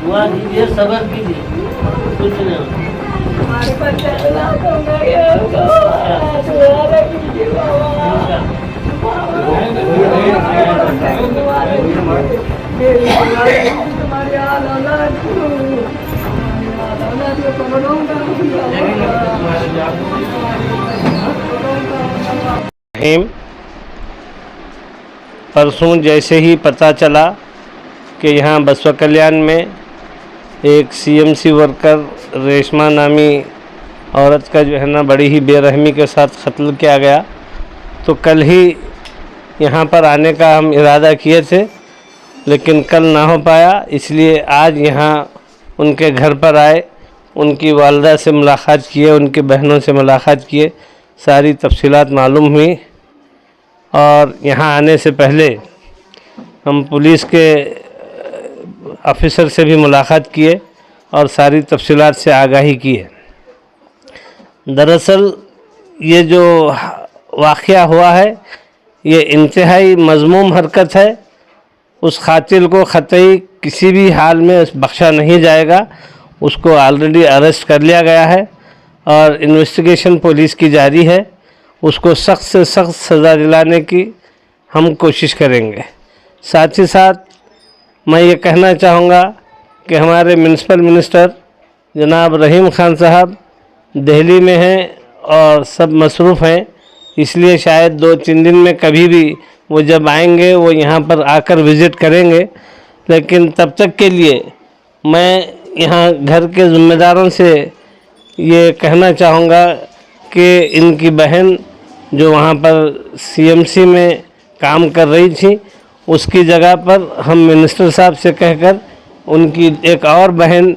दुआ कीजिए, सब्र कीजिए, कुछ नहीं होगा। हमारे बच्चे अल्लाह को गए तो दुआ कीजिए बाबा। तुम्हारी औलाद को पकड़ूंगा। परसों जैसे ही पता चला कि यहाँ बसवा कल्याण में एक सीएमसी वर्कर रेशमा नामी औरत का जो है ना बड़ी ही बेरहमी के साथ कत्ल किया गया, तो कल ही यहाँ पर आने का हम इरादा किए थे, लेकिन कल ना हो पाया। इसलिए आज यहाँ उनके घर पर आए, उनकी वालदा से मुलाकात किए, उनकी बहनों से मुलाकात किए, सारी तफसीलात मालूम हुई। और यहाँ आने से पहले हम पुलिस के ऑफिसर से भी मुलाकात किए और सारी तफसीलात से आगाही किए। दरअसल ये जो वाक़या हुआ है ये इंतहाई मज़मूम हरकत है। उस कातिल को क़तई किसी भी हाल में बख्शा नहीं जाएगा। उसको ऑलरेडी अरेस्ट कर लिया गया है और इन्वेस्टिगेशन पुलिस की जारी है। उसको सख्त से सख्त सज़ा दिलाने की हम कोशिश करेंगे। साथ ही साथ मैं ये कहना चाहूँगा कि हमारे म्यूनसिपल मिनिस्टर जनाब रहीम ख़ान साहब दिल्ली में हैं और सब मसरूफ़ हैं, इसलिए शायद 2-3 दिन में कभी भी वो जब आएंगे वो यहाँ पर आकर विज़िट करेंगे। लेकिन तब तक के लिए मैं यहाँ घर के ज़िम्मेदारों से ये कहना चाहूँगा कि इनकी बहन जो वहाँ पर सीएमसी में काम कर रही थी, उसकी जगह पर हम मिनिस्टर साहब से कहकर उनकी एक और बहन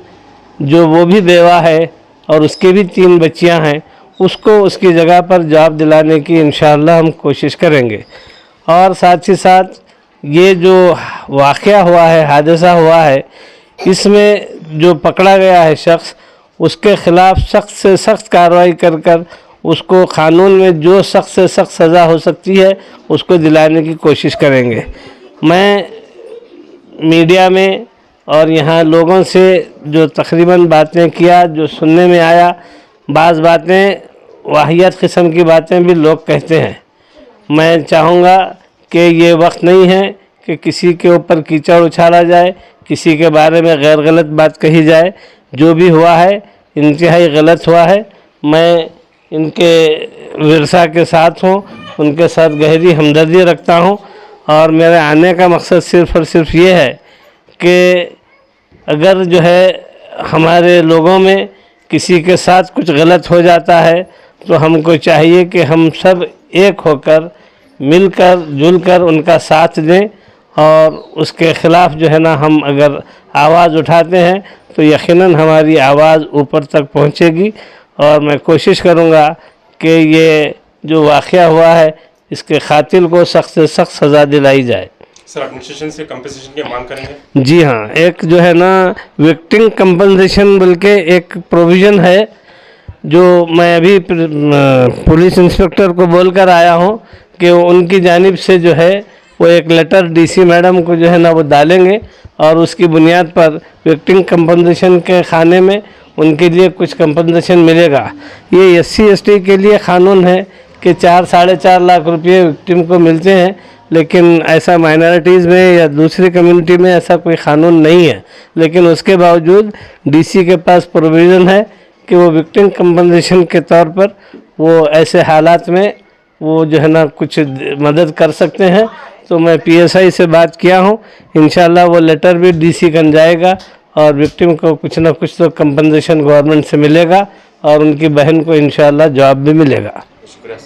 जो वो भी बेवा है और उसके भी 3 बच्चियाँ हैं, उसको उसकी जगह पर जॉब दिलाने की इंशाअल्लाह हम कोशिश करेंगे। और साथ ही साथ ये जो वाक़या हुआ है, हादसा हुआ है, इसमें जो पकड़ा गया है शख्स, उसके ख़िलाफ़ सख्त से सख्त कार्रवाई कर कर उसको क़ानून में जो सख्त से सख्त सज़ा हो सकती है उसको दिलाने की कोशिश करेंगे। मैं मीडिया में और यहाँ लोगों से जो तकरीबन बातें किया, जो सुनने में आया, बाज़ बातें वाहियात किस्म की बातें भी लोग कहते हैं। मैं चाहूँगा कि ये वक्त नहीं है कि किसी के ऊपर कीचड़ उछाला जाए, किसी के बारे में गैर गलत बात कही जाए। जो भी हुआ है इंतहाई गलत हुआ है। मैं इनके विरसा के साथ हूँ, उनके साथ गहरी हमदर्दी रखता हूँ और मेरे आने का मकसद सिर्फ़ और सिर्फ ये है कि अगर जो है हमारे लोगों में किसी के साथ कुछ गलत हो जाता है तो हमको चाहिए कि हम सब एक होकर मिलकर जुलकर उनका साथ दें और उसके ख़िलाफ़ जो है ना हम अगर आवाज़ उठाते हैं तो यकीनन हमारी आवाज़ ऊपर तक पहुंचेगी। और मैं कोशिश करूंगा कि ये जो वाक़या हुआ है इसके कातिल को सख्त से सख्त सज़ा दिलाई जाए। सर, एडमिनिस्ट्रेशन से कंपनसेशन की मांग करेंगे? जी हाँ, एक जो है ना विक्टिम कंपनसेशन बोल के एक प्रोविज़न है जो मैं अभी पुलिस इंस्पेक्टर को बोलकर आया हूँ कि उनकी जानिब से जो है वो एक लेटर डीसी मैडम को जो है ना वो डालेंगे और उसकी बुनियाद पर विक्टिम कंपनसेशन के खाने में उनके लिए कुछ कंपनसेशन मिलेगा। ये SC/ST के लिए क़ानून है कि 4-4.5 लाख रुपये विक्टिम को मिलते हैं, लेकिन ऐसा माइनॉरिटीज़ में या दूसरी कम्युनिटी में ऐसा कोई क़ानून नहीं है। लेकिन उसके बावजूद डीसी के पास प्रोविज़न है कि वो विक्टिम कंपनसेशन के तौर पर वो ऐसे हालात में वो जो है ना कुछ मदद कर सकते हैं। तो मैं PSI से बात किया हूँ, इंशाल्लाह वो लेटर भी डीसी कन जाएगा और विक्टिम को कुछ ना कुछ तो कंपनसेशन गवर्नमेंट से मिलेगा और उनकी बहन को इंशाल्लाह जॉब भी मिलेगा। शुक्रिया।